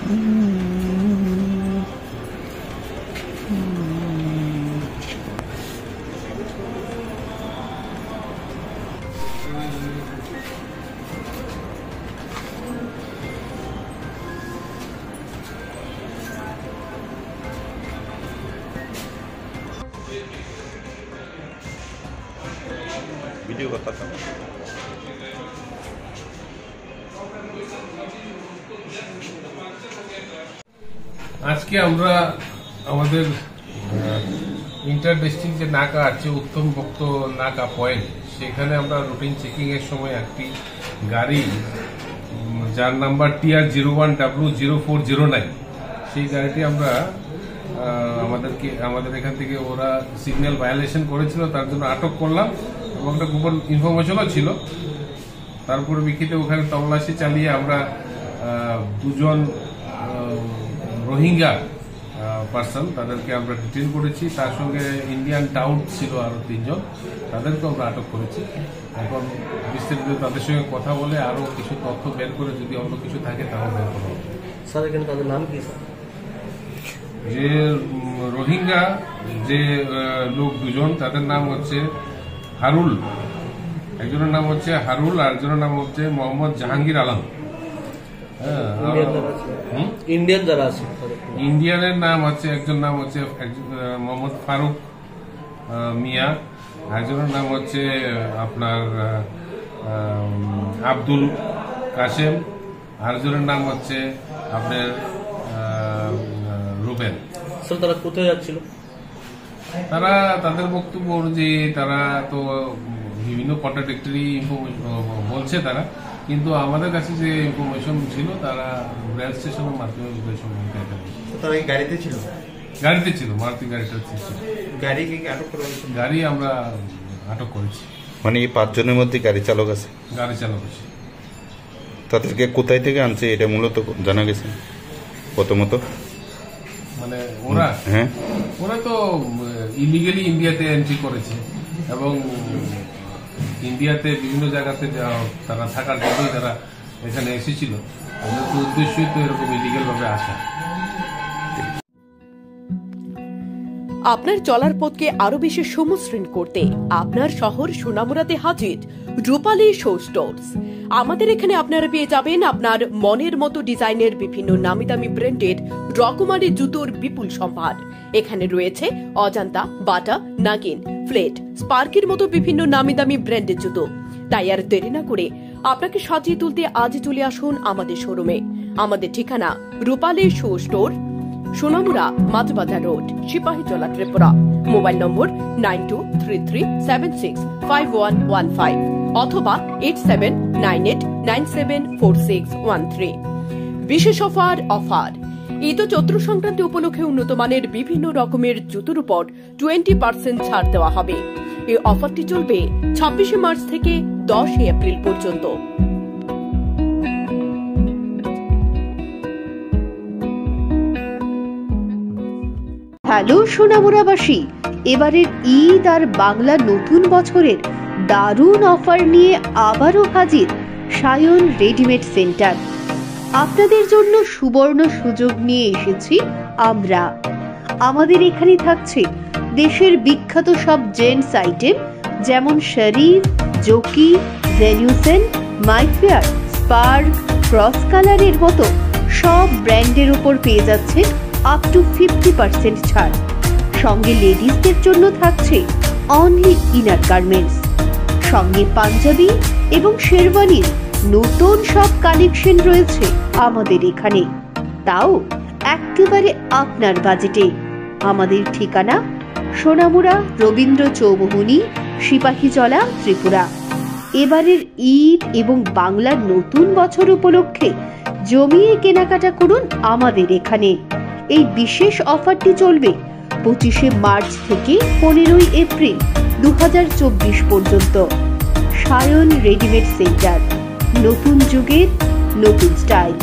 Video बताता हूँ। आज के আমরা আমাদের ইন্টার ডিস্ট্রিক্ট যে নাকা আছে উত্তম ভক্ত নাকা পয়েন্ট, সেখানে আমরা রুটিন চেকিং এর সময় একটি গাড়ি যার নাম্বার TR01W0409, সেই গাড়িটি আমরা আমাদের এখান থেকে ওরা সিগন্যাল ভায়োলেশন করেছিল, তার জন্য আটক করলাম এবং একটা গোপন ইনফরমেশনও ছিল। তারপরে বিক্ষিতে ওখানে তল্লাশি চালিয়ে আমরা দুজন রোহিঙ্গা পার্সন তাদেরকে আমরা ডিটেন করেছি, তার সঙ্গে ইন্ডিয়ান টাউট ছিল আরো 3 জন, তাদেরকে আমরা আটক করেছি। এখন বিস্তারিত তাদের সঙ্গে কথা বলে আরো কিছু তথ্য বের করে যদি অন্য কিছু থাকে তাও বের করা হবে। স্যার এখানে তাদের নাম কি? যে রোহিঙ্গা যে লোক দুজন, তাদের নাম হচ্ছে হারুল, একজনের নাম হচ্ছে হারুল আর একজনের নাম হচ্ছে মোহাম্মদ জাহাঙ্গীর আলম। ইন্ডিয়ানের নাম হচ্ছে একজন নাম হচ্ছে মোহাম্মদ ফারুক মিয়া, একজনের নাম হচ্ছে আপনার আব্দুল কাসেম, আরেকজনের নাম হচ্ছে আপনার রুবেল। তারা কোথায় যাচ্ছিল? তারা তাদের বক্তব্য অনুযায়ী তারা তো বিভিন্ন কন্ট্রাডিক্টরি ইনফরমেশন বলছে তারা, কিন্তু আমাদের কাছে যে ইনফরমেশন ছিল তারা রেল স্টেশনের মাধ্যমে তারা গাড়িতে ছিল, মারুতি গাড়িটা ছিল। গাড়ি আমরা আটক করেছি। মানে এই 5 জনের মধ্যে গাড়ি চালক আছে? গাড়ি চালক আছে। তাদেরকে কোথায় থেকে আনছে এটা মূলত জানা গেছে প্রথমত? মানে ওরা তো ইলিগালি ইন্ডিয়াতে এন্ট্রি করেছে এবং ইন্ডিয়াতে বিভিন্ন জায়গাতে তারা থাকার জন্যই তারা এখানে এসেছিল। আমাদের তো উদ্দেশ্যই তো এরকম ইলিগাল ভাবে আসা। আপনার চলার পথকে আরো বেশি সমশ্রীণ করতে আপনার শহর সোনামুড়াতে হাজির রূপালী শো স্টোরস। আমাদের এখানে আপনারা পেয়ে যাবেন আপনার মনের মতো ডিজাইনের বিভিন্ন নামি দামি ব্র্যান্ডেড রকমারি জুতোর বিপুল সম্ভার। এখানে রয়েছে অজান্তা, বাটা, নাগিন, ফ্লেট, স্পার্কের মতো বিভিন্ন নামি দামি ব্র্যান্ডের জুতো। তাই আর দেরি না করে আপনাকে সাজিয়ে তুলতে আজই চলে আসুন আমাদের শোরুমে। আমাদের ঠিকানা Rupali show store, Sonamura, Majhbazar road, Sepahijala, Tripura. Mobile number 9233765115 অথবা 8798974613। বিশেষ অফার। ঈদ ও চৈত্র সংক্রান্তি উপলক্ষে উন্নত মানের বিভিন্ন রকমের জুতোর উপর 20% ছাড় দেওয়া হবে। এই অফারটি চলবে 26 মার্চ থেকে 10 এপ্রিল পর্যন্ত। হ্যালো সোনামুড়াবাসী, এবারের ঈদ আর বাংলা নতুন বছরের দারুণ অফার নিয়ে আবারও হাজির সায়ন রেডিমেড সেন্টার। আপনাদের জন্য সুবর্ণ সুযোগ নিয়ে এসেছি আমরা। আমাদের এখানে থাকছে দেশের বিখ্যাত সব জেন্টস আইটেম, যেমন শরীফ, জোকি, জেনিউসেন, মাইফেয়ার, স্পার্ক, ক্রস কালারের মতো সব ব্র্যান্ডের উপর পেয়ে যাচ্ছে আপ টু 50% ছাড়। সঙ্গে লেডিসদের জন্য থাকছে অনলি ইনার গার্মেন্টস, সঙ্গে পাঞ্জাবি এবং শেরওয়ানির নতুন সব কালেকশন রয়েছে আমাদের এখানে, তাও একেবারে আপনার বাজেটে। আমাদের ঠিকানা সোনামুড়া, রবীন্দ্র চৌমুহনী, সিপাহীজলা, ত্রিপুরা। এবারের ঈদ এবং বাংলার নতুন বছর উপলক্ষে জমিয়ে কেনাকাটা করুন আমাদের এখানে। এই বিশেষ অফারটি চলবে 25 মার্চ থেকে 15 এপ্রিল 2024 পর্যন্ত। সায়ন রেডিমেড সেন্টার, নতুন যুগের নতুন স্টাইল।